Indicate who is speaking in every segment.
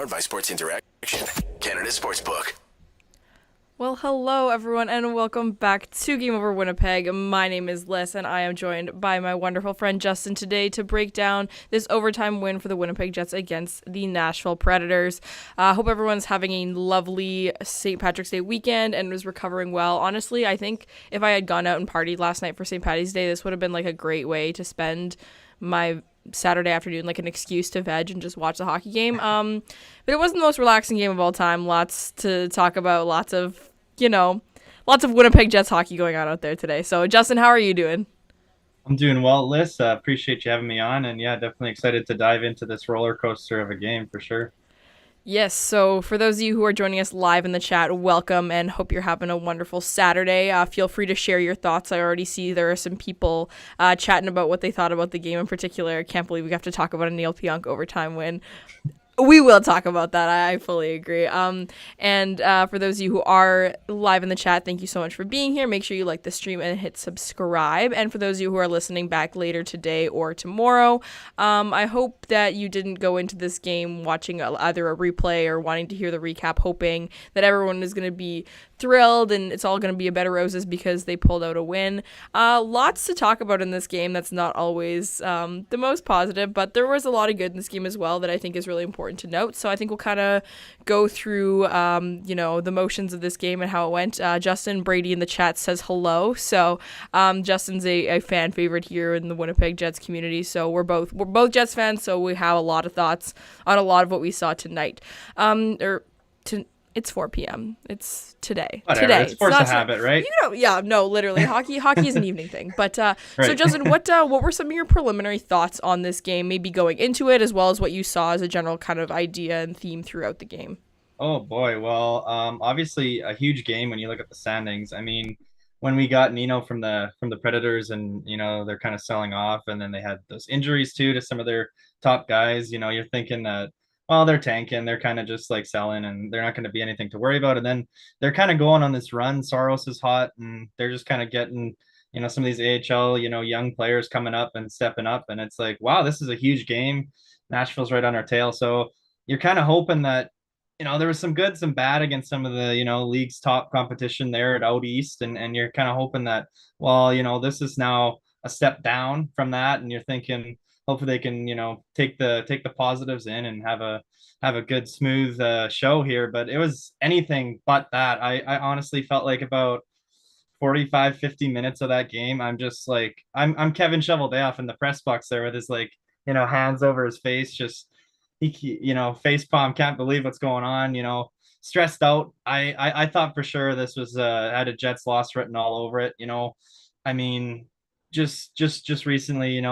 Speaker 1: Powered by Sports Interaction, Canada Sportsbook.
Speaker 2: Well, hello everyone, and welcome back to Game Over Winnipeg. My name is Lyss, and I am joined by my wonderful friend Justin today to break down this overtime win for the Winnipeg Jets against the Nashville Predators. Hope everyone's having a lovely St. Patrick's Day weekend and was recovering well. Honestly, I think if I had gone out and partied last night for St. Patty's Day, this would have been like a great way to spend my Saturday afternoon, like an excuse to veg and just watch the hockey game. But it wasn't the most relaxing game of all time. Lots to talk about, lots of Winnipeg Jets hockey going on out there today. So, Justin, how are you doing?
Speaker 3: I'm doing well, Liz. Appreciate you having me on. And yeah, definitely excited to dive into this roller coaster of a game for sure.
Speaker 2: Yes, so for those of you who are joining us live in the chat, welcome and hope you're having a wonderful Saturday. Feel free to share your thoughts. I already see there are some people chatting about what they thought about the game in particular. I can't believe we have to talk about a Neil Pionk overtime win. We will talk about that. I fully agree. And for those of you who are live in the chat, thank you so much for being here. Make sure you like the stream and hit subscribe. And for those of you who are listening back later today or tomorrow, I hope that you didn't go into this game watching either a replay or wanting to hear the recap, hoping that everyone is going to be thrilled and it's all going to be a bed of roses because they pulled out a win. Lots to talk about in this game. That's not always the most positive, but there was a lot of good in this game as well that I think is really important to note. So I think we'll kind of go through, the motions of this game and how it went. Justin Brady in the chat says hello. So Justin's a fan favorite here in the Winnipeg Jets community. So we're both Jets fans. So we have a lot of thoughts on a lot of what we saw tonight. It's 4 p.m. It's today.
Speaker 3: Whatever.
Speaker 2: Today.
Speaker 3: It's force of habit, right?
Speaker 2: Literally. Hockey is an evening thing. But
Speaker 3: Right.
Speaker 2: So Justin, what were some of your preliminary thoughts on this game, maybe going into it, as well as what you saw as a general kind of idea and theme throughout the game?
Speaker 3: Oh boy. Well, obviously a huge game when you look at the standings. I mean, when we got Nino from the Predators and they're kind of selling off and then they had those injuries too to some of their top guys, you're thinking that well, they're tanking, they're kind of just like selling and they're not going to be anything to worry about. And then they're kind of going on this run. Soros is hot and they're just kind of getting, some of these AHL, young players coming up and stepping up. And it's like, wow, this is a huge game. Nashville's right on our tail. So you're kind of hoping that, there was some good, some bad against some of the, league's top competition there at out east. And you're kind of hoping that, well, this is now a step down from that. And you're thinking, hopefully they can take the positives in and have a good smooth show here, but it was anything but that. I honestly felt like about 45-50 minutes of that game I'm just like I'm Kevin Shoveldayoff in the press box there with his like hands over his face, just he face palm, can't believe what's going on, stressed out. I thought for sure this was had a Jets loss written all over it. I mean, just recently,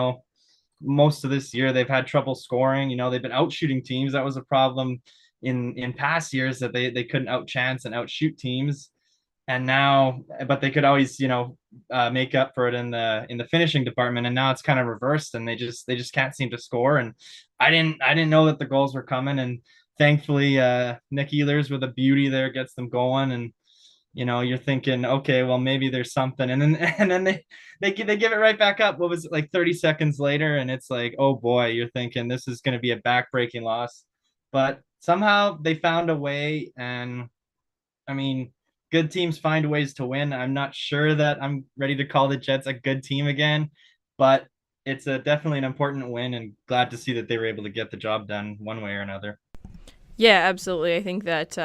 Speaker 3: most of this year they've had trouble scoring. They've been out shooting teams. That was a problem in past years, that they couldn't outchance and outshoot teams. And now, but they could always make up for it in the finishing department. And now it's kind of reversed, and they just can't seem to score. And I didn't know that the goals were coming. And thankfully, Nick Ehlers with a beauty there gets them going. And you're thinking, okay, well, maybe there's something. And then they give it right back up. What was it, like 30 seconds later? And it's like, oh boy, you're thinking this is going to be a backbreaking loss. But somehow they found a way. And I mean, good teams find ways to win. I'm not sure that I'm ready to call the Jets a good team again, but it's definitely an important win, and glad to see that they were able to get the job done one way or another.
Speaker 2: Yeah, absolutely. I think that,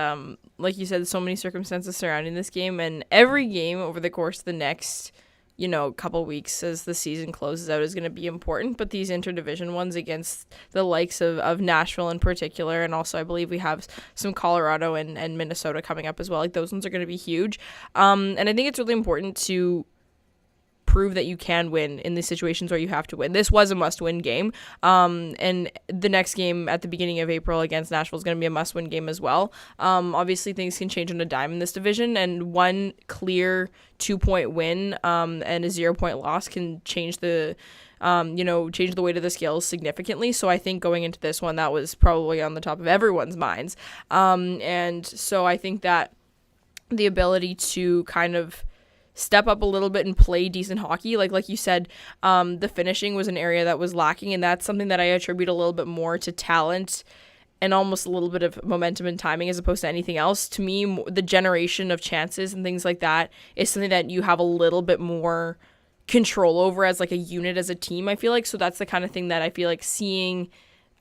Speaker 2: like you said, so many circumstances surrounding this game, and every game over the course of the next, couple weeks as the season closes out is going to be important. But these interdivision ones against the likes of Nashville in particular, and also I believe we have some Colorado and Minnesota coming up as well. Like, those ones are going to be huge. And I think it's really important to prove that you can win in these situations where you have to win. This was a must-win game, and the next game at the beginning of April against Nashville is going to be a must-win game as well. Obviously, things can change on a dime in this division, and one clear 2-point win and a 0-point loss can change the change the weight of the scales significantly. So I think going into this one, that was probably on the top of everyone's minds. And so I think that the ability to kind of step up a little bit and play decent hockey. Like you said, the finishing was an area that was lacking, and that's something that I attribute a little bit more to talent and almost a little bit of momentum and timing as opposed to anything else. To me, the generation of chances and things like that is something that you have a little bit more control over as like a unit, as a team, I feel like. So that's the kind of thing that I feel like seeing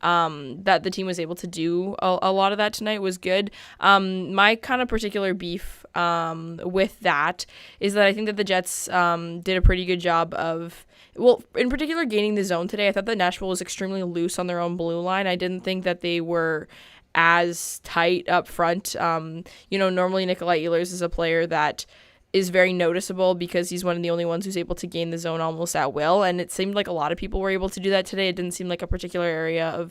Speaker 2: that the team was able to do a lot of that tonight was good. My kind of particular beef with that is that I think that the Jets did a pretty good job of, well, in particular, gaining the zone today. I thought that Nashville was extremely loose on their own blue line. I didn't think that they were as tight up front. Normally Nikolai Ehlers is a player that is very noticeable because he's one of the only ones who's able to gain the zone almost at will, and it seemed like a lot of people were able to do that today. It didn't seem like a particular area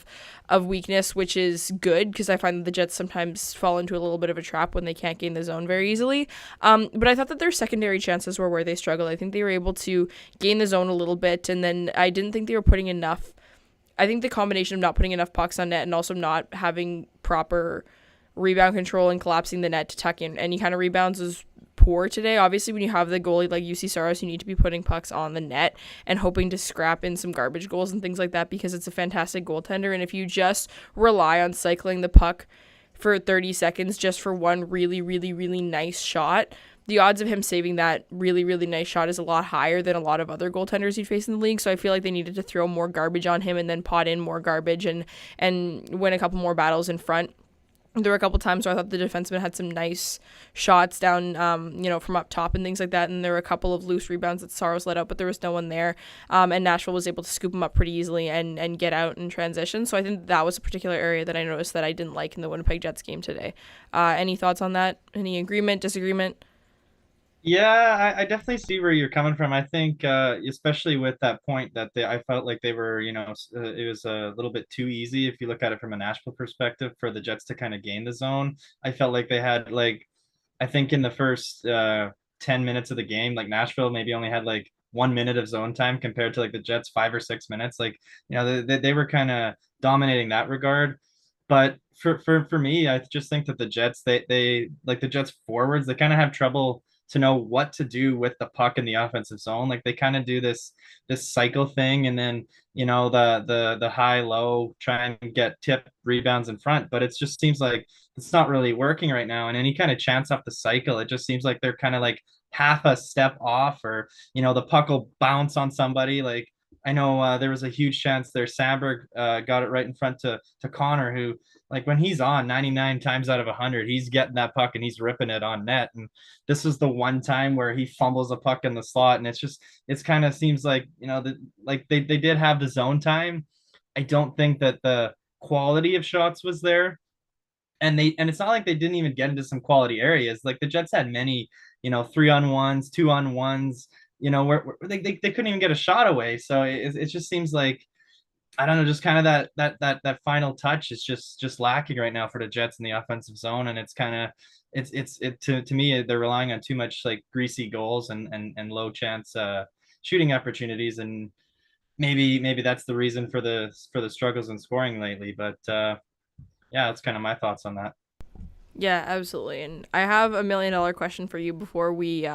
Speaker 2: of weakness, which is good because I find that the Jets sometimes fall into a little bit of a trap when they can't gain the zone very easily. But I thought that their secondary chances were where they struggled. I think they were able to gain the zone a little bit, and then I didn't think they were putting enough. I think the combination of not putting enough pucks on net and also not having proper rebound control and collapsing the net to tuck in any kind of rebounds is poor today. Obviously, when you have the goalie like UC Saros, you need to be putting pucks on the net and hoping to scrap in some garbage goals and things like that because it's a fantastic goaltender. And if you just rely on cycling the puck for 30 seconds just for one really, really, really nice shot, the odds of him saving that really, really nice shot is a lot higher than a lot of other goaltenders you'd face in the league. So I feel like they needed to throw more garbage on him and then pot in more garbage and win a couple more battles in front. There were a couple times where I thought the defenseman had some nice shots down, from up top and things like that. And there were a couple of loose rebounds that Saros let out, but there was no one there. And Nashville was able to scoop them up pretty easily and get out in transition. So I think that was a particular area that I noticed that I didn't like in the Winnipeg Jets game today. Any thoughts on that? Any agreement, disagreement?
Speaker 3: Yeah, I definitely see where you're coming from. I think, especially with that point that I felt like they were, it was a little bit too easy if you look at it from a Nashville perspective for the Jets to kind of gain the zone. I felt like they had I think in the first 10 minutes of the game, like Nashville maybe only had like 1 minute of zone time compared to like the Jets 5 or 6 minutes. They were kind of dominating that regard. But for me, I just think that the Jets, they like the Jets forwards, they kind of have trouble to know what to do with the puck in the offensive zone. Like they kind of do this cycle thing, and then the high low, try and get tip rebounds in front, but it just seems like it's not really working right now. And any kind of chance off the cycle, it just seems like they're kind of like half a step off, or the puck will bounce on somebody. Like I know there was a huge chance there. Sandberg got it right in front to Connor, who, like, when he's on 99 times out of 100, he's getting that puck and he's ripping it on net. And this was the one time where he fumbles a puck in the slot, and it's kind of seems like they did have the zone time. I don't think that the quality of shots was there, and it's not like they didn't even get into some quality areas. Like the Jets had many 3-on-1s, 2-on-1s, where they couldn't even get a shot away. So it just seems like, I don't know, just kind of that final touch is just lacking right now for the Jets in the offensive zone. And it's kind of to me, they're relying on too much like greasy goals and low chance shooting opportunities, and maybe that's the reason for the struggles in scoring lately. But yeah, that's kind of my thoughts on that.
Speaker 2: Yeah, absolutely. And I have $1 million question for you before we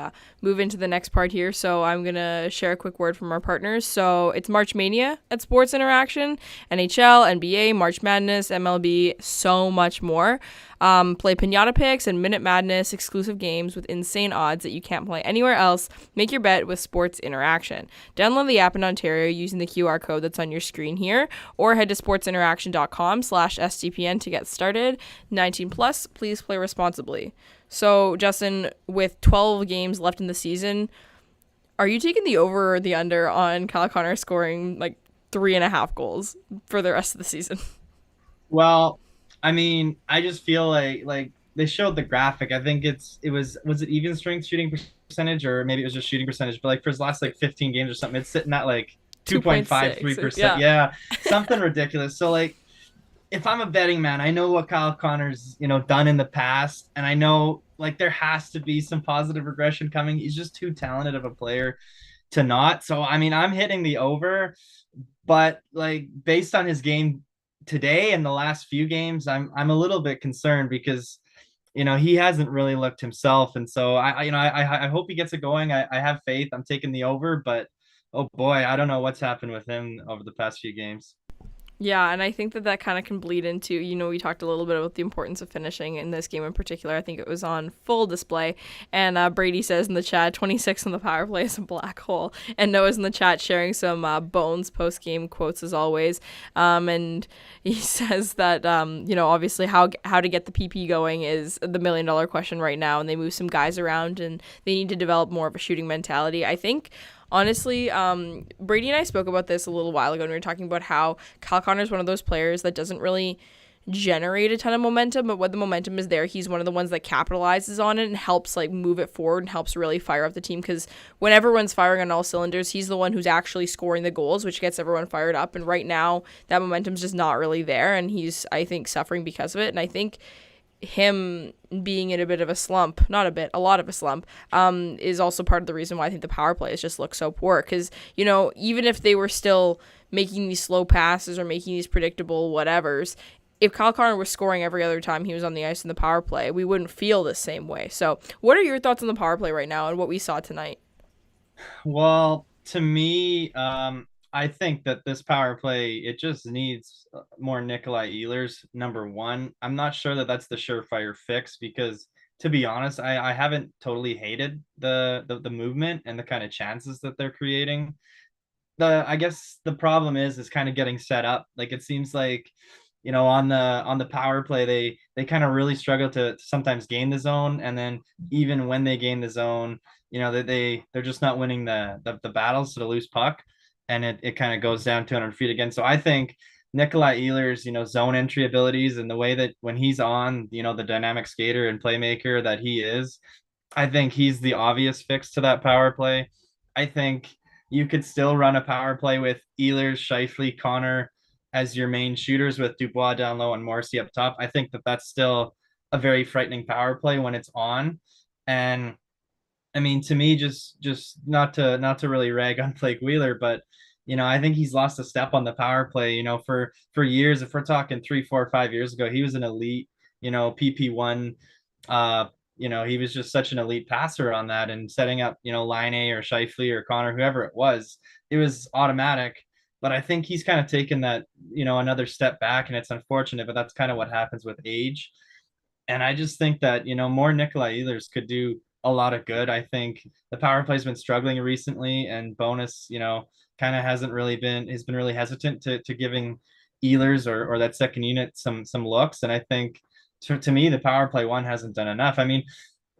Speaker 2: move into the next part here. So I'm going to share a quick word from our partners. So it's March Mania at Sports Interaction, NHL, NBA, March Madness, MLB, so much more. Play Pinata Picks and Minute Madness exclusive games with insane odds that you can't play anywhere else. Make your bet with Sports Interaction. Download the app in Ontario using the QR code that's on your screen here, or head to sportsinteraction.com/SDPN to get started. 19 plus, please play responsibly. So, Justin, with 12 games left in the season, are you taking the over or the under on Kyle Connor scoring like 3.5 goals for the rest of the season?
Speaker 3: Well, I mean, I just feel like they showed the graphic. I think it was it even strength shooting percentage, or maybe it was just shooting percentage, but like for his last like 15 games or something, it's sitting at like 2.53%. Yeah, something ridiculous. So like, if I'm a betting man, I know what Kyle Connor's done in the past, and I know like there has to be some positive regression coming. He's just too talented of a player to not. So I mean, I'm hitting the over, but like based on his game today and the last few games, I'm a little bit concerned because he hasn't really looked himself. And so I hope he gets it going. I have faith. I'm taking the over, but oh boy, I don't know what's happened with him over the past few games.
Speaker 2: Yeah, and I think that kind of can bleed into, we talked a little bit about the importance of finishing in this game in particular. I think it was on full display. And Brady says in the chat, 26 on the power play is a black hole. And Noah's in the chat sharing some Bones post-game quotes as always. And he says that, obviously how to get the PP going is the $1 million question right now. And they move some guys around and they need to develop more of a shooting mentality. I think honestly, Brady and I spoke about this a little while ago when we were talking about how Kyle Connor is one of those players that doesn't really generate a ton of momentum, but when the momentum is there, he's one of the ones that capitalizes on it and helps move it forward and helps really fire up the team, because when everyone's firing on all cylinders, he's the one who's actually scoring the goals, which gets everyone fired up. And right now that momentum's just not really there, and he's, I think, suffering because of it. And I think him being in a bit of a slump, not a bit, a lot of a slump, is also part of the reason why I think the power plays just look so poor. Because, even if they were still making these slow passes or making these predictable whatevers, if Kyle Connor was scoring every other time he was on the ice in the power play, we wouldn't feel the same way. So what are your thoughts on the power play right now and what we saw tonight?
Speaker 3: Well, to me, I think that this power play, it just needs more Nikolai Ehlers, number one. I'm not sure that that's the surefire fix because, to be honest, I haven't totally hated the movement and the kind of chances that they're creating. I guess the problem is kind of getting set up. Like it seems like, on the power play, they kind of really struggle to sometimes gain the zone, and then even when they gain the zone, they're just not winning the battles to the loose puck, and it kind of goes down 200 feet again. So I think Nikolai Ehlers, zone entry abilities and the way that when he's on, the dynamic skater and playmaker that he is, I think he's the obvious fix to that power play. I think you could still run a power play with Ehlers, Scheifele, Connor as your main shooters with Dubois down low and Morrissey up top. I think that that's still a very frightening power play when it's on. And I mean, to me, just not to really rag on Blake Wheeler, but I think he's lost a step on the power play. For years, if we're talking 3, 4, 5 years ago, he was an elite, PP1. He was just such an elite passer on that, and setting up, Line A or Scheifele or Connor, whoever it was automatic. But I think he's kind of taken that, another step back, and it's unfortunate, but that's kind of what happens with age. And I just think that, more Nikolai Ehlers could do a lot of good. I think the power play's been struggling recently, and Bonus, kind of hasn't really been, he's been really hesitant to giving Ehlers or that second unit some looks. And I think to me, the power play one hasn't done enough. I mean,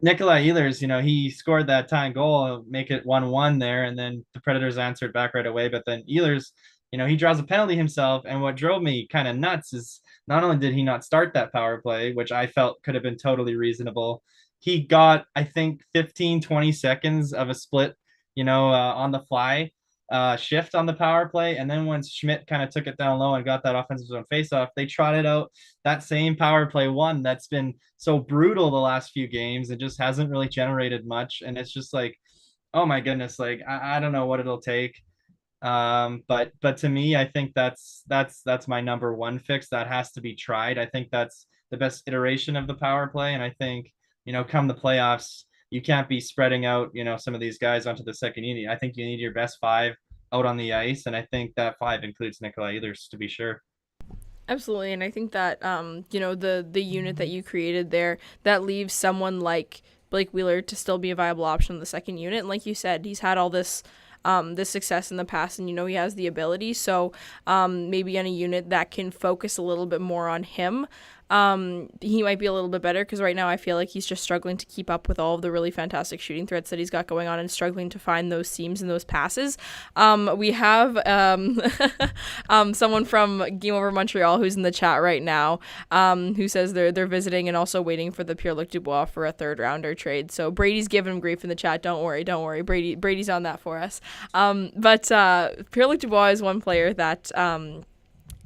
Speaker 3: Nikolai Ehlers, he scored that tying goal, make it 1-1 there, and then the Predators answered back right away. But then Ehlers, he draws a penalty himself. And what drove me kind of nuts is not only did he not start that power play, which I felt could have been totally reasonable, he got, I think, 15, 20 seconds of a split, on the fly shift on the power play. And then once Schmidt kind of took it down low and got that offensive zone faceoff, they trotted out that same power play one that's been so brutal the last few games. It just hasn't really generated much. And it's just like, oh my goodness, like I don't know what it'll take. But to me, I think that's my number one fix that has to be tried. I think that's the best iteration of the power play. And I think, come the playoffs, you can't be spreading out, some of these guys onto the second unit. I think you need your best 5 out on the ice, and I think that 5 includes Nikolai Ehlers, to be sure.
Speaker 2: Absolutely, and I think that the unit that you created there, that leaves someone like Blake Wheeler to still be a viable option in the second unit. And like you said, he's had all this success in the past, and he has the ability. So maybe on a unit that can focus a little bit more on him, he might be a little bit better, because right now I feel like he's just struggling to keep up with all of the really fantastic shooting threats that he's got going on and struggling to find those seams and those passes. We have someone from Game Over Montreal who's in the chat right now, who says they're visiting and also waiting for the Pierre-Luc Dubois for a third rounder trade. So Brady's giving him grief in the chat. Don't worry. Brady's on that for us. But Pierre-Luc Dubois is one player that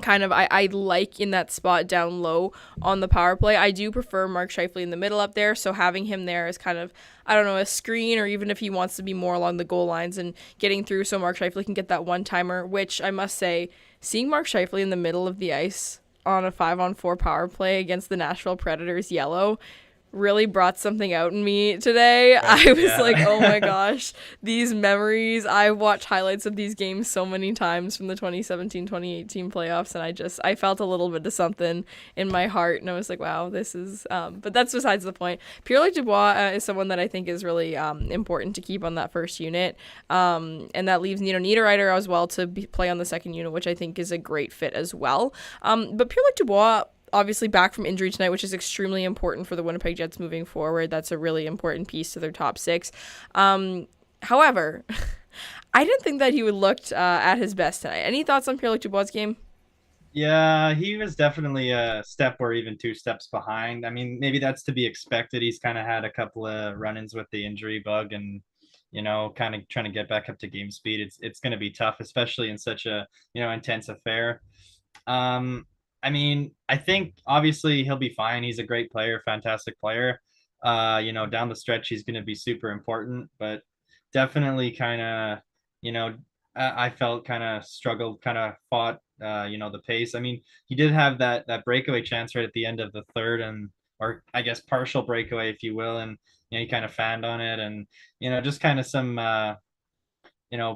Speaker 2: kind of I like in that spot down low on the power play. I do prefer Mark Scheifele in the middle up there, so having him there is kind of, I don't know, a screen, or even if he wants to be more along the goal lines and getting through so Mark Scheifele can get that one-timer, which I must say, seeing Mark Scheifele in the middle of the ice on a 5-on-4 power play against the Nashville Predators yellow really brought something out in me today.
Speaker 3: Right,
Speaker 2: I was like, oh my
Speaker 3: yeah.
Speaker 2: gosh, these memories. I've watched highlights of these games so many times from the 2017-2018 playoffs, and I felt a little bit of something in my heart, and I was like, wow, this is, but that's besides the point. Pierre-Luc Dubois is someone that I think is really important to keep on that first unit, and that leaves Niederreiter as well to play on the second unit, which I think is a great fit as well. But Pierre-Luc Dubois, obviously back from injury tonight, which is extremely important for the Winnipeg Jets moving forward. That's a really important piece to their top six. However, I didn't think that he would look at his best tonight. Any thoughts on Pierre-Luc Dubois' game?
Speaker 3: Yeah, he was definitely a step or even two steps behind. I mean, maybe that's to be expected. He's kind of had a couple of run-ins with the injury bug and, kind of trying to get back up to game speed. It's going to be tough, especially in such a, intense affair. Um, I mean, I think obviously he'll be fine. He's a great player, fantastic player. Down the stretch, he's going to be super important, but definitely kind of, you know, I felt kind of struggled, kind of fought, the pace. I mean, he did have that breakaway chance right at the end of the third, and or I guess partial breakaway, if you will, and he kind of fanned on it, and just kind of some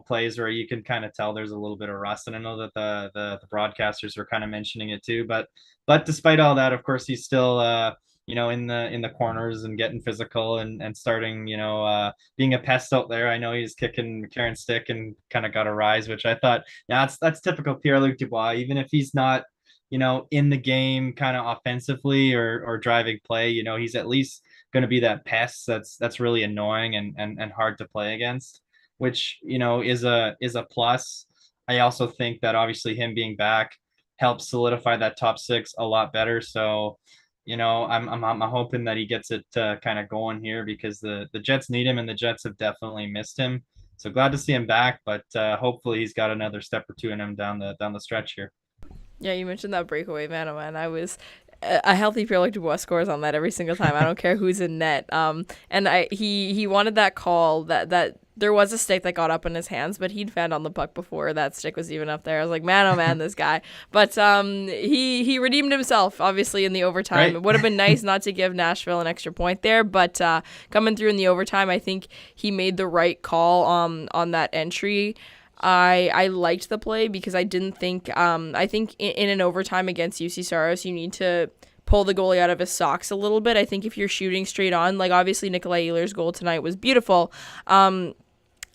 Speaker 3: plays where you can kind of tell there's a little bit of rust. And I know that the broadcasters were kind of mentioning it too. But despite all that, of course, he's still in the corners and getting physical and starting being a pest out there. I know he's kicking McCarron's stick and kind of got a rise, which I thought, yeah, that's typical Pierre-Luc Dubois. Even if he's not in the game kind of offensively or driving play, he's at least going to be that pest that's really annoying and hard to play against, which is a plus. I also think that obviously him being back helps solidify that top six a lot better. So, I'm hoping that he gets it kind of going here because the Jets need him and the Jets have definitely missed him. So glad to see him back, but hopefully he's got another step or two in him down the stretch here.
Speaker 2: Yeah, you mentioned that breakaway, man. Oh man, I was a healthy Pierre-Luc Dubois scores on that every single time. I don't care who's in net. And he wanted that call that there was a stick that got up in his hands, but he'd fanned on the puck before that stick was even up there. I was like, man, oh man, this guy. But he redeemed himself, obviously, in the overtime.
Speaker 3: Right.
Speaker 2: It would have been nice not to give Nashville an extra point there, but coming through in the overtime, I think he made the right call on that entry. I liked the play because I didn't think I think in an overtime against UC Saros you need to pull the goalie out of his socks a little bit. I think if you're shooting straight on, like obviously Nikolai Ehlers' goal tonight was beautiful.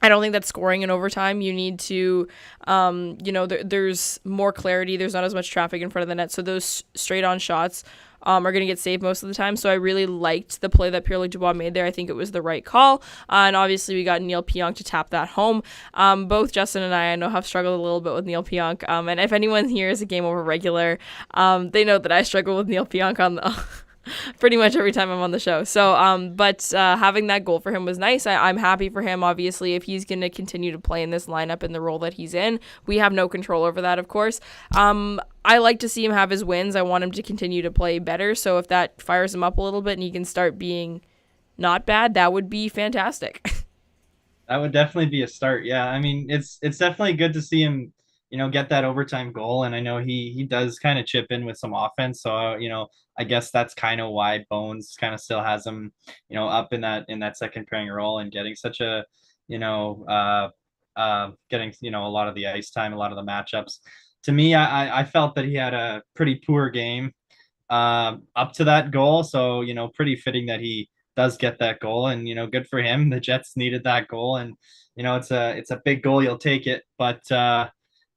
Speaker 2: I don't think that's scoring in overtime. You need to, there's more clarity. There's not as much traffic in front of the net. So those straight on shots are going to get saved most of the time. So I really liked the play that Pierre-Luc Dubois made there. I think it was the right call. And obviously we got Neil Pionk to tap that home. Both Justin and I know, have struggled a little bit with Neil Pionk. And if anyone here is a Game Over regular, they know that I struggle with Neil Pionk on the pretty much every time I'm on the show. So, but having that goal for him was nice. I'm happy for him. Obviously, if he's going to continue to play in this lineup in the role that he's in, we have no control over that, of course. I like to see him have his wins. I want him to continue to play better. So if that fires him up a little bit and he can start being not bad, that would be fantastic.
Speaker 3: That would definitely be a start. Yeah, I mean, it's definitely good to see him, get that overtime goal. And I know he does kind of chip in with some offense. So I guess that's kind of why Bones kind of still has him, up in that second pairing role and getting such a, getting a lot of the ice time, a lot of the matchups. To me, I felt that he had a pretty poor game up to that goal. So pretty fitting that he does get that goal, and good for him. The Jets needed that goal, and it's a big goal. You'll take it. But yeah,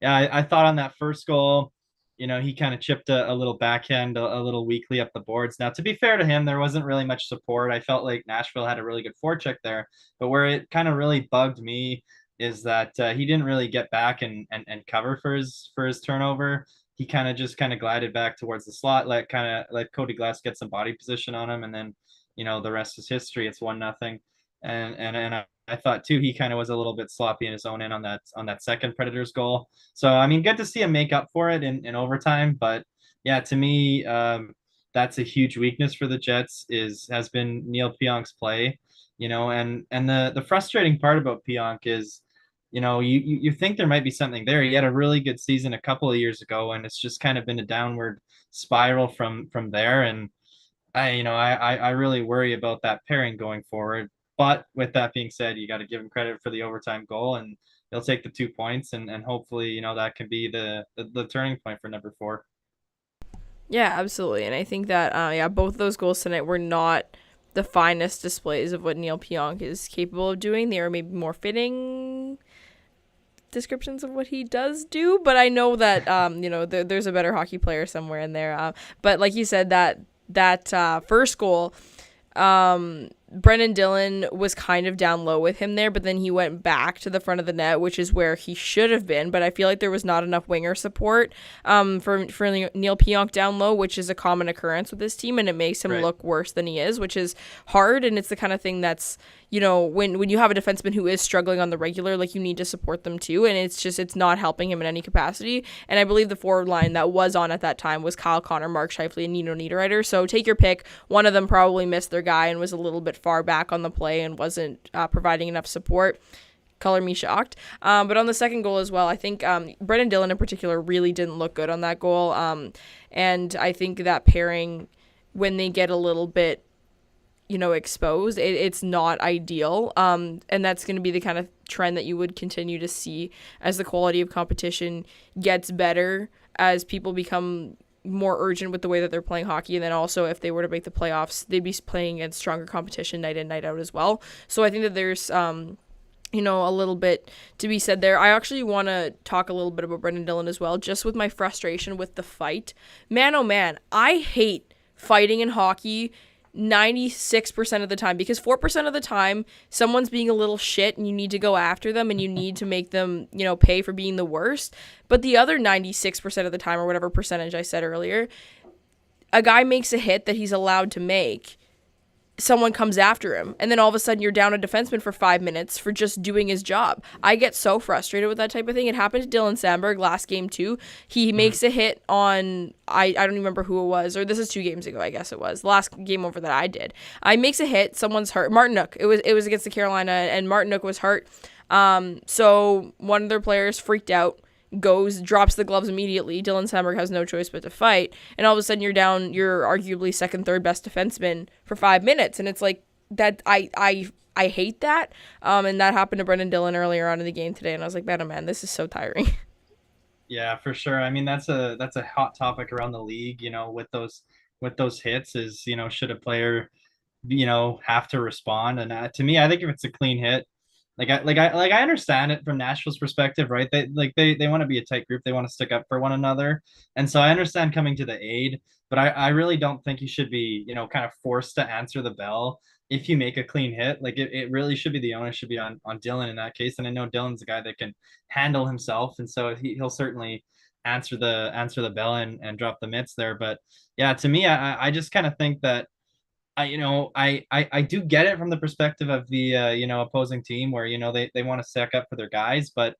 Speaker 3: I thought on that first goal, he kind of chipped a little backhand a little weakly up the boards. Now, to be fair to him, there wasn't really much support. I felt like Nashville had a really good forecheck there, but where it kind of really bugged me is that he didn't really get back and cover for his turnover. He kind of glided back towards the slot, let Cody Glass get some body position on him, and then the rest is history. It's 1-0. And I thought too he kind of was a little bit sloppy in his own end on that second Predators goal. So I mean, good to see him make up for it in overtime. But yeah, to me, that's a huge weakness for the Jets has been Neil Pionk's play. And the frustrating part about Pionk is, you think there might be something there. He had a really good season a couple of years ago, and it's just kind of been a downward spiral from there. And I really worry about that pairing going forward. But with that being said, you got to give him credit for the overtime goal, and he'll take the 2 points, and hopefully, that can be the turning point for number 4.
Speaker 2: Yeah, absolutely. And I think that, both those goals tonight were not the finest displays of what Neil Pionk is capable of doing. They are maybe more fitting descriptions of what he does do, but I know that, there's a better hockey player somewhere in there. But like you said, that first goal, Brendan Dillon was kind of down low with him there, but then he went back to the front of the net, which is where he should have been. But I feel like there was not enough winger support for Neil Pionk down low, which is a common occurrence with this team, and it makes him look worse than he is, which is hard. And it's the kind of thing that's, when you have a defenseman who is struggling on the regular, like, you need to support them too, and it's not helping him in any capacity. And I believe the forward line that was on at that time was Kyle Connor, Mark Scheifele, and Nino Niederreiter. So take your pick. One of them probably missed their guy and was a little bit far back on the play and wasn't providing enough support. Color me shocked. But on the second goal as well, I think Brendan Dillon in particular really didn't look good on that goal. And I think that pairing, when they get a little bit exposed, it's not ideal. And that's going to be the kind of trend that you would continue to see as the quality of competition gets better, as people become more urgent with the way that they're playing hockey. And then also, if they were to make the playoffs, they'd be playing against stronger competition night in, night out as well. So I think that there's, a little bit to be said there. I actually want to talk a little bit about Brendan Dillon as well, just with my frustration with the fight. Man, oh man, I hate fighting in hockey 96% of the time, because 4% of the time someone's being a little shit and you need to go after them and you need to make them, pay for being the worst. But the other 96% of the time, or whatever percentage I said earlier, a guy makes a hit that he's allowed to make, someone comes after him, and then all of a sudden you're down a defenseman for 5 minutes for just doing his job. I get so frustrated with that type of thing. It happened to Dylan Sandberg last game too. He makes a hit on, I don't even remember who it was, or this is 2 games ago, I guess it was. The last game over that I did. I makes a hit, someone's hurt. Martin Nook. It was against the Carolina, and Martin Nook was hurt. So one of their players freaked out, drops the gloves immediately. Dylan Sandberg has no choice but to fight, and all of a sudden you're down your arguably second, third best defenseman for 5 minutes, and it's like that. I hate that. And that happened to Brendan Dillon earlier on in the game today, and I was like, man, oh man, this is so tiring.
Speaker 3: Yeah, for sure. I mean, that's a hot topic around the league. With those hits, is should a player have to respond? And to me, I think if it's a clean hit, I understand it from Nashville's perspective, right? They want to be a tight group. They want to stick up for one another. And so I understand coming to the aid, but I really don't think you should be, kind of forced to answer the bell if you make a clean hit. Like, it really should be, the onus should be on Dylan in that case. And I know Dylan's a guy that can handle himself. And so he'll certainly answer the bell and drop the mitts there. But yeah, to me, I just kind of think that I do get it from the perspective of the opposing team, where they want to stack up for their guys, but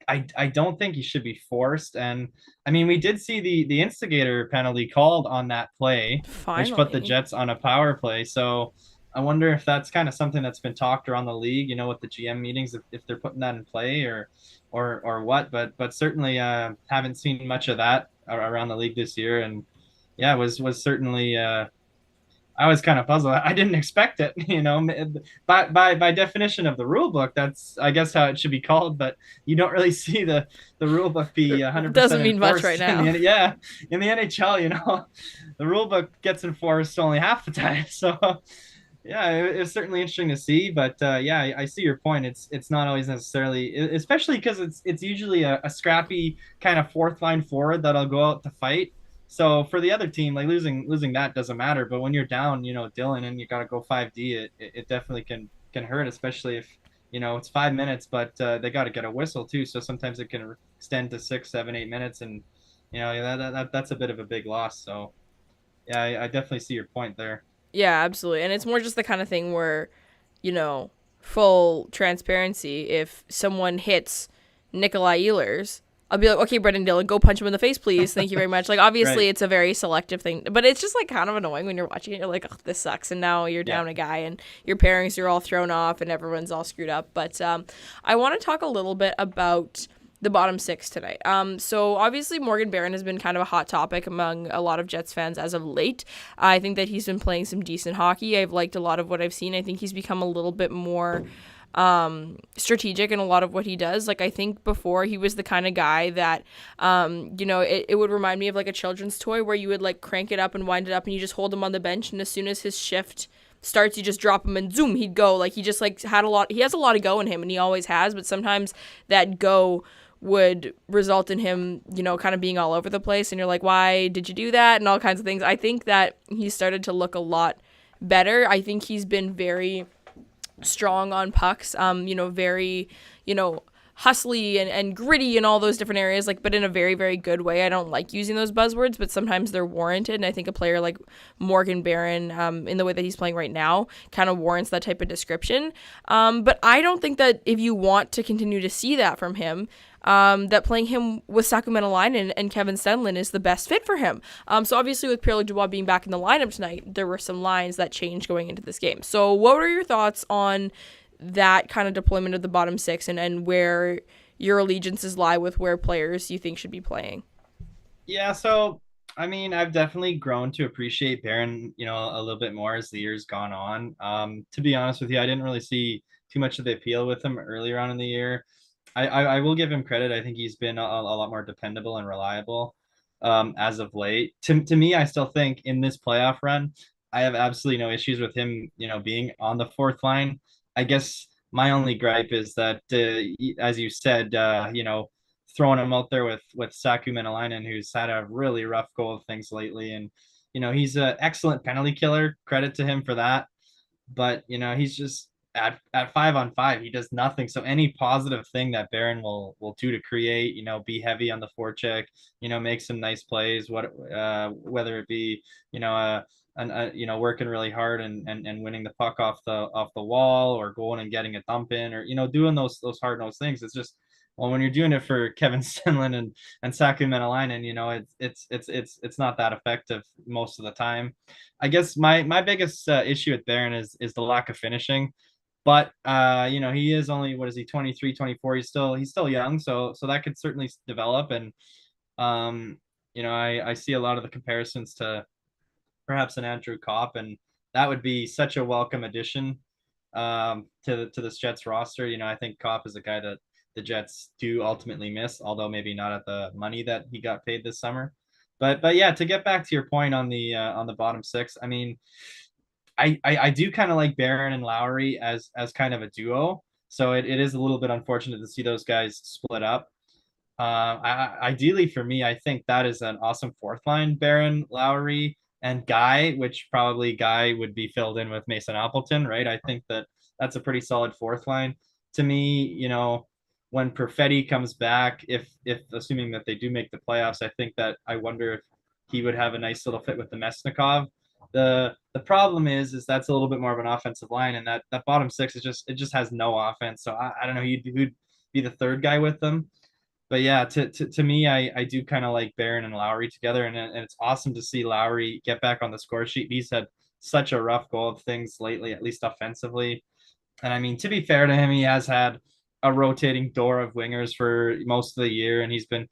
Speaker 3: I don't think he should be forced. And I mean, we did see the instigator penalty called on that play,
Speaker 2: Finally.
Speaker 3: which put the Jets on a power play. So I wonder if that's kind of something that's been talked around the league, with the GM meetings, if they're putting that in play or what. But certainly haven't seen much of that around the league this year. And yeah, it was certainly I was kind of puzzled. I didn't expect it, by definition of the rule book, that's, I guess, how it should be called, but you don't really see the rule book be 100%
Speaker 2: doesn't mean much right now.
Speaker 3: In the NHL, the rule book gets enforced only half the time. So yeah, it's certainly interesting to see, but yeah, I see your point. It's not always necessarily, especially because it's usually a scrappy kind of fourth line forward that'll go out to fight. So for the other team, like, losing that doesn't matter, but when you're down, Dylan, and you got to go 5D, it definitely can hurt, especially if it's 5 minutes, but they got to get a whistle too. So sometimes it can extend to 6, 7, 8 minutes, and that's a bit of a big loss. So yeah, I definitely see your point there.
Speaker 2: Yeah, absolutely. And it's more just the kind of thing where, full transparency, if someone hits Nikolai Ehlers, I'll be like, okay, Brendan Dillon, go punch him in the face, please. Thank you very much. Like, obviously,
Speaker 3: Right.
Speaker 2: It's a very selective thing, but it's just, like, kind of annoying when you're watching it. You're like, oh, this sucks. And now you're down a guy, and your pairings are all thrown off, and everyone's all screwed up. But I want to talk a little bit about the bottom six tonight. So obviously Morgan Barron has been kind of a hot topic among a lot of Jets fans as of late. I think that he's been playing some decent hockey. I've liked a lot of what I've seen. I think he's become a little bit more strategic in a lot of what he does. Like, I think before he was the kind of guy that, it would remind me of like a children's toy where you would like crank it up and wind it up and you just hold him on the bench, and as soon as his shift starts, you just drop him and zoom, he'd go. Like, he just like he has a lot of go in him, and he always has, but sometimes that go would result in him, kind of being all over the place, and you're like, why did you do that, and all kinds of things. I think that he started to look a lot better. I think he's been very strong on pucks, very, hustly and gritty in all those different areas, like, but in a very, very good way. I don't like using those buzzwords, but sometimes they're warranted, and I think a player like Morgan Barron, in the way that he's playing right now, kind of warrants that type of description. But I don't think that if you want to continue to see that from him, that playing him with Saku Maenalainen and Kevin Stenlund is the best fit for him. So obviously with Pierre-Luc Dubois being back in the lineup tonight, there were some lines that changed going into this game. So what were your thoughts on that kind of deployment of the bottom six, and where your allegiances lie with where players you think should be playing?
Speaker 3: Yeah, so I mean, I've definitely grown to appreciate Barron, a little bit more as the year's gone on. To be honest with you, I didn't really see too much of the appeal with him earlier on in the year. I will give him credit. I think he's been a lot more dependable and reliable as of late. To me, I still think in this playoff run, I have absolutely no issues with him, being on the fourth line. I guess my only gripe is that, as you said, throwing him out there with Saku Maenalainen, who's had a really rough go of things lately, and he's an excellent penalty killer. Credit to him for that, but he's just at 5-on-5, he does nothing. So any positive thing that Barron will do to create, be heavy on the forecheck, make some nice plays, whether it be working really hard and winning the puck off the wall, or going and getting a dump in, or doing those hard-nosed things. It's just, well, when you're doing it for Kevin Stenlund and Saku Maenalainen, it's not that effective most of the time. I guess my biggest issue with Barron is the lack of finishing. But he is only, what is he, 23, 24. He's still young, so that could certainly develop. And I see a lot of the comparisons to perhaps an Andrew Kopp, and that would be such a welcome addition to this Jets roster. I think Kopp is a guy that the Jets do ultimately miss, although maybe not at the money that he got paid this summer. But yeah, to get back to your point on the bottom six, I mean, I do kind of like Barron and Lowry as kind of a duo. So it is a little bit unfortunate to see those guys split up. Ideally for me, I think that is an awesome fourth line: Barron, Lowry, and Guy, which probably Guy would be filled in with Mason Appleton, right? I think that's a pretty solid fourth line. To me, when Perfetti comes back, if assuming that they do make the playoffs, I wonder if he would have a nice little fit with the Mesnikov. The problem is that's a little bit more of an offensive line, and that bottom six just has no offense. So I don't know who'd be the third guy with them. But yeah, to me, I do kind of like Barron and Lowry together, and it's awesome to see Lowry get back on the score sheet. He's had such a rough go of things lately, at least offensively. And I mean, to be fair to him, he has had a rotating door of wingers for most of the year, and he's been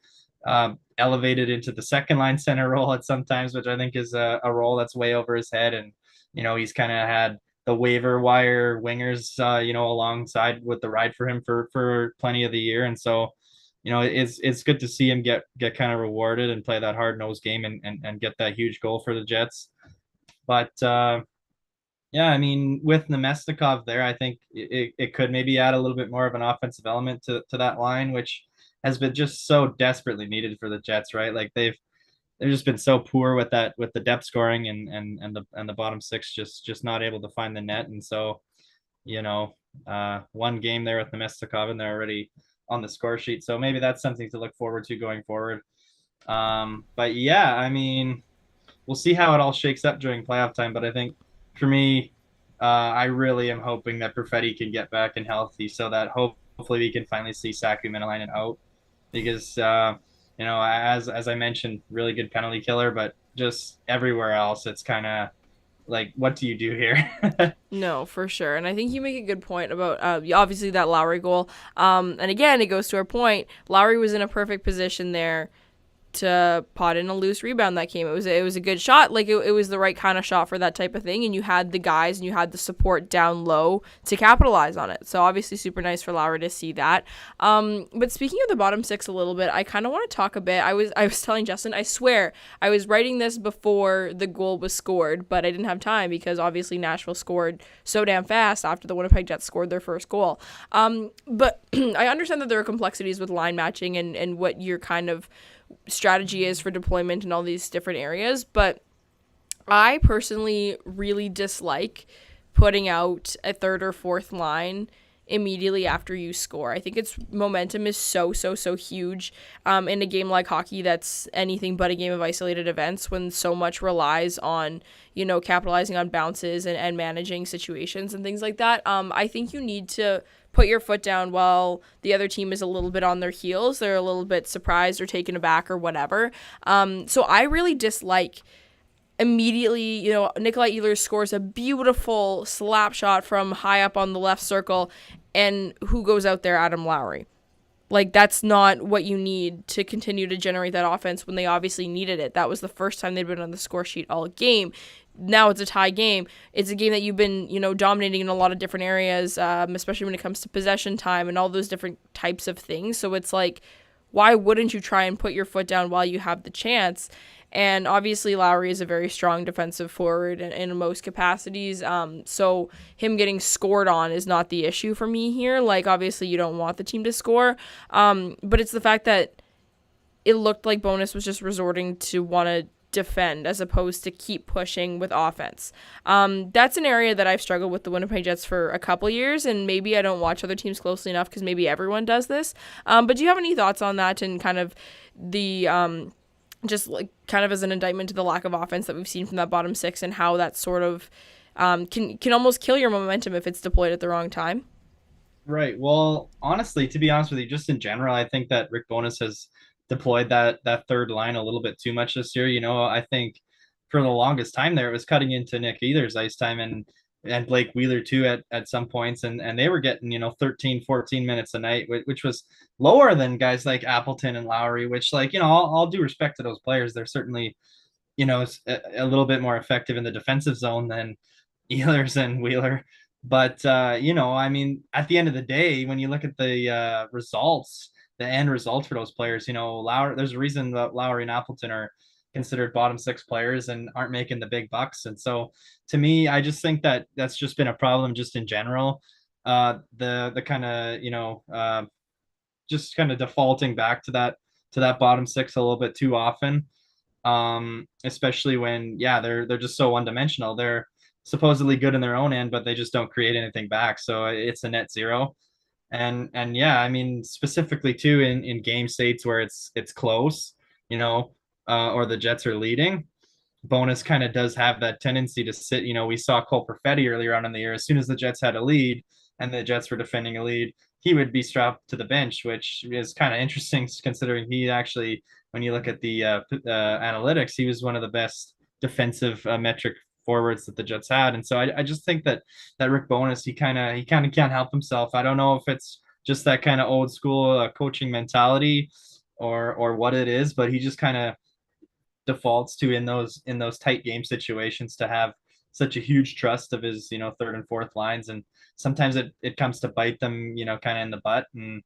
Speaker 3: elevated into the second line center role at sometimes, which I think is a role that's way over his head. And he's kind of had the waiver wire wingers alongside with the ride for him for plenty of the year. And so it's good to see him get kind of rewarded and play that hard-nosed game and get that huge goal for the Jets. But yeah, I mean, with Nemestikov there, I think it could maybe add a little bit more of an offensive element to that line, which has been just so desperately needed for the Jets, right? Like they've just been so poor with the depth scoring and the bottom six just not able to find the net. And so, one game there with Nemestikov and they're already on the score sheet. So maybe that's something to look forward to going forward. But yeah, I mean, we'll see how it all shakes up during playoff time. But I think for me, I really am hoping that Perfetti can get back and healthy so that hopefully we can finally see Saku Maenalainen out, because as I mentioned, really good penalty killer, but just everywhere else it's kind of like, what do you do here?
Speaker 2: No, for sure. And I think you make a good point about obviously that Lowry goal. And again, it goes to our point. Lowry was in a perfect position there to pot in a loose rebound that came. It was a good shot. Like it was the right kind of shot for that type of thing, and you had the guys and you had the support down low to capitalize on it. So obviously super nice for Lowry to see that. But speaking of the bottom six a little bit, I kind of want to talk a bit. I was telling Justin, I swear I was writing this before the goal was scored, but I didn't have time because obviously Nashville scored so damn fast after the Winnipeg Jets scored their first goal. But I understand that there are complexities with line matching and what your kind of strategy is for deployment in all these different areas, but I personally really dislike putting out a third or fourth line immediately after you score. I think its momentum is so huge in a game like hockey that's anything but a game of isolated events, when so much relies on, capitalizing on bounces and managing situations and things like that. I think you need to put your foot down while the other team is a little bit on their heels. They're a little bit surprised or taken aback or whatever. So I really dislike immediately, Nikolai Ehlers scores a beautiful slap shot from high up on the left circle, and who goes out there? Adam Lowry. Like, that's not what you need to continue to generate that offense when they obviously needed it. That was the first time they'd been on the score sheet all game. Now it's a tie game. It's a game that you've been, dominating in a lot of different areas, especially when it comes to possession time and all those different types of things. So it's like, why wouldn't you try and put your foot down while you have the chance? And obviously Lowry is a very strong defensive forward in most capacities. So him getting scored on is not the issue for me here. Like, obviously you don't want the team to score. But it's the fact that it looked like Bowness was just resorting to want to defend as opposed to keep pushing with offense. That's an area that I've struggled with the Winnipeg Jets for a couple years, and maybe I don't watch other teams closely enough because maybe everyone does this. But do you have any thoughts on that and kind of the just like kind of as an indictment to the lack of offense that we've seen from that bottom six, and how that sort of can almost kill your momentum if it's deployed at the wrong time?
Speaker 3: Right. Well, honestly, to be honest with you, just in general, I think that Rick Bowness has deployed that third line a little bit too much this year. I think for the longest time there, it was cutting into Nick Either's ice time and Blake Wheeler too at some points, and they were getting 13, 14 minutes a night, which was lower than guys like Appleton and Lowry. Which, like, all due respect to those players, they're certainly a little bit more effective in the defensive zone than Ehlers and Wheeler. But I mean, at the end of the day, when you look at the results, the end results for those players, Lowry, there's a reason that Lowry and Appleton are considered bottom six players and aren't making the big bucks. And so, to me, I just think that that's just been a problem just in general. The kind of just kind of defaulting back to that bottom six a little bit too often, especially when they're just so one dimensional. They're supposedly good in their own end, but they just don't create anything back. So it's a net zero. And yeah, I mean, specifically too in game states where it's close, or the Jets are leading, Bonus kind of does have that tendency to sit. We saw Cole Perfetti earlier on in the year. As soon as the Jets had a lead and the Jets were defending a lead, he would be strapped to the bench, which is kind of interesting considering he actually, when you look at the analytics, he was one of the best defensive metric forwards that the Jets had. And so I just think that Rick Bowness, he kind of can't help himself. I don't know if it's just that kind of old school coaching mentality or what it is, but he just kind of defaults to in those tight game situations to have such a huge trust of his third and fourth lines, and sometimes it comes to bite them kind of in the butt, and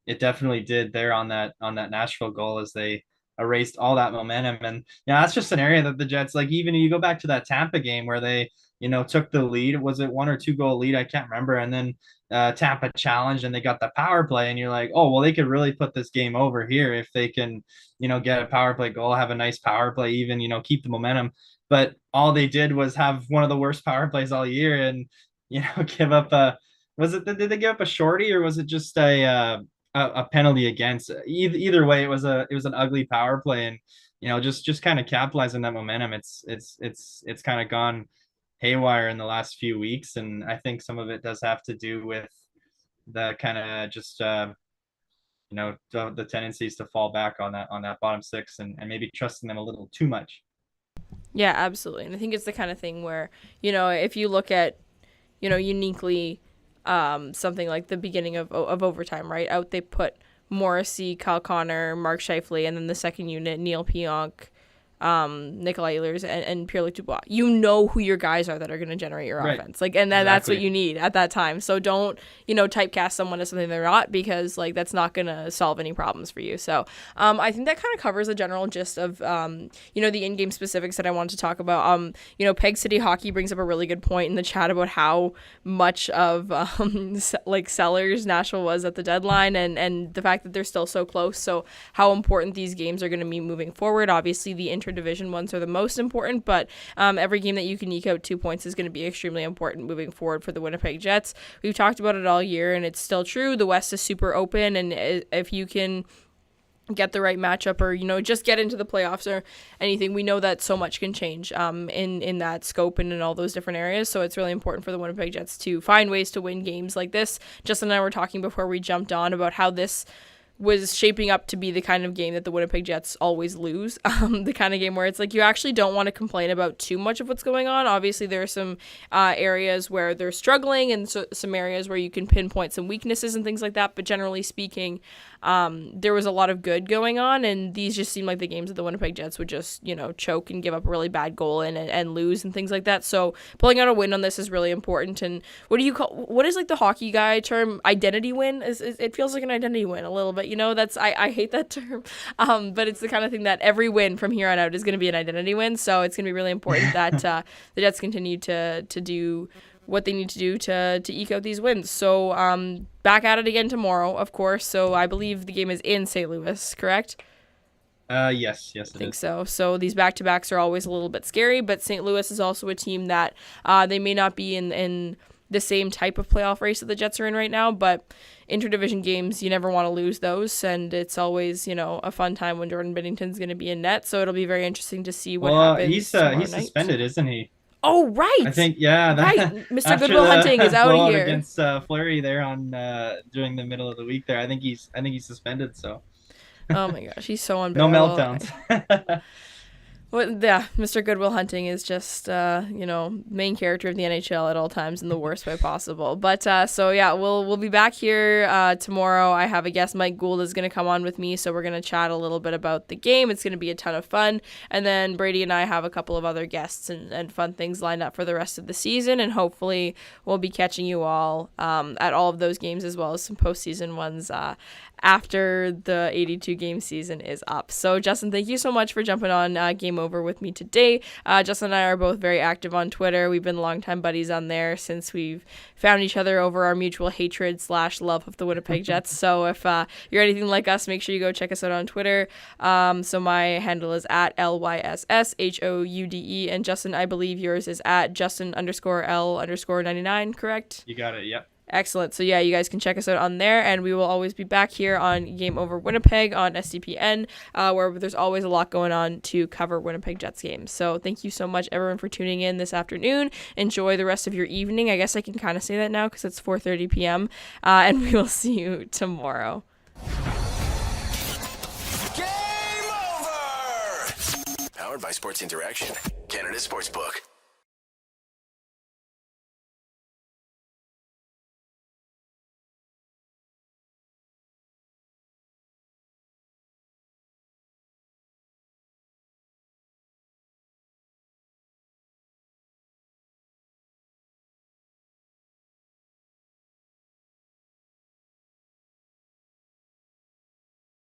Speaker 3: it definitely did there on that Nashville goal as they erased all that momentum. And that's just an area that the Jets, like, even you go back to that Tampa game where they took the lead. Was it 1 or 2 goal lead? I can't remember. And then Tampa challenged and they got the power play, and you're like, oh well, they could really put this game over here if they can get a power play goal, have a nice power play, even keep the momentum. But all they did was have one of the worst power plays all year, and give up a, did they give up a shorty, or was it just a penalty against? Either way, it was an ugly power play, and just kind of capitalizing that momentum. It's kind of gone haywire in the last few weeks, and I think some of it does have to do with the kind of just the tendencies to fall back on that bottom six, and maybe trusting them a little too much.
Speaker 2: Yeah, absolutely. And I think it's the kind of thing where, if you look at, uniquely something like the beginning of overtime, right? Out they put Morrissey, Kyle Connor, Mark Scheifele, and then the second unit, Neil Pionk, Nikolai Ehlers, and Pierre-Luc Dubois. You know who your guys are that are going to generate your offense. And then that's what you need at that time. So don't, typecast someone as something they're not, because that's not going to solve any problems for you. So I think that kind of covers the general gist of, the in-game specifics that I wanted to talk about. Peg City Hockey brings up a really good point in the chat about how much of sellers Nashville was at the deadline, and the fact that they're still so close. So how important these games are going to be moving forward. Obviously, the interdivision ones are the most important, but every game that you can eke out 2 points is going to be extremely important moving forward for the Winnipeg Jets. We've talked about it all year, and it's still true. The West is super open, and if you can get the right matchup, or just get into the playoffs or anything, we know that so much can change in that scope and in all those different areas. So it's really important for the Winnipeg Jets to find ways to win games like this. Justin and I were talking before we jumped on about how this was shaping up to be the kind of game that the Winnipeg Jets always lose. The kind of game where it's you actually don't want to complain about too much of what's going on. Obviously, there are some areas where they're struggling, and some areas where you can pinpoint some weaknesses and things like that. But generally speaking, there was a lot of good going on, and these just seemed like the games that the Winnipeg Jets would just, choke and give up a really bad goal and lose and things like that. So pulling out a win on this is really important. And what is the hockey guy term? Identity win? It feels like an identity win a little bit. I hate that term, but it's the kind of thing that every win from here on out is going to be an identity win. So it's going to be really important that the Jets continue to do what they need to do to eke out these wins. So back at it again tomorrow, of course. So I believe the game is in St. Louis, correct?
Speaker 3: Yes, I
Speaker 2: think so. So these back-to-backs are always a little bit scary, but St. Louis is also a team that they may not be in the same type of playoff race that the Jets are in right now, but interdivision games, you never want to lose those, and it's always, a fun time when Jordan Binnington's going to be in net, so it'll be very interesting to see what happens.
Speaker 3: He's suspended, isn't he?
Speaker 2: Oh, right.
Speaker 3: I think, yeah.
Speaker 2: Right. Mr. Goodwill Hunting is out of here.
Speaker 3: Against Fleury there during the middle of the week there. I think he's suspended, so.
Speaker 2: Oh my gosh, he's so unbearable.
Speaker 3: No meltdowns.
Speaker 2: Well, yeah, Mr. Goodwill Hunting is just, main character of the NHL at all times in the worst way possible. But, so yeah, we'll be back here tomorrow. I have a guest, Mike Gould, is going to come on with me, so we're going to chat a little bit about the game. It's going to be a ton of fun. And then Brady and I have a couple of other guests and fun things lined up for the rest of the season, and hopefully we'll be catching you all at all of those games, as well as some postseason ones after the 82-game season is up. So, Justin, thank you so much for jumping on Game Over with me today. Justin and I are both very active on Twitter. We've been longtime buddies on there since we've found each other over our mutual hatred / love of the Winnipeg Jets. So if you're anything like us, make sure you go check us out on Twitter. So my handle is at LYSSHOUDE, and Justin, I believe yours is at Justin_L_99, correct?
Speaker 3: You got it, yep.
Speaker 2: Excellent. So yeah, you guys can check us out on there, and we will always be back here on Game Over Winnipeg on SDPN, where there's always a lot going on to cover Winnipeg Jets games. So thank you so much, everyone, for tuning in this afternoon. Enjoy the rest of your evening. I guess I can kind of say that now because it's 4:30 p.m., and we will see you tomorrow.
Speaker 1: Game over! Powered by Sports Interaction, Canada Sportsbook.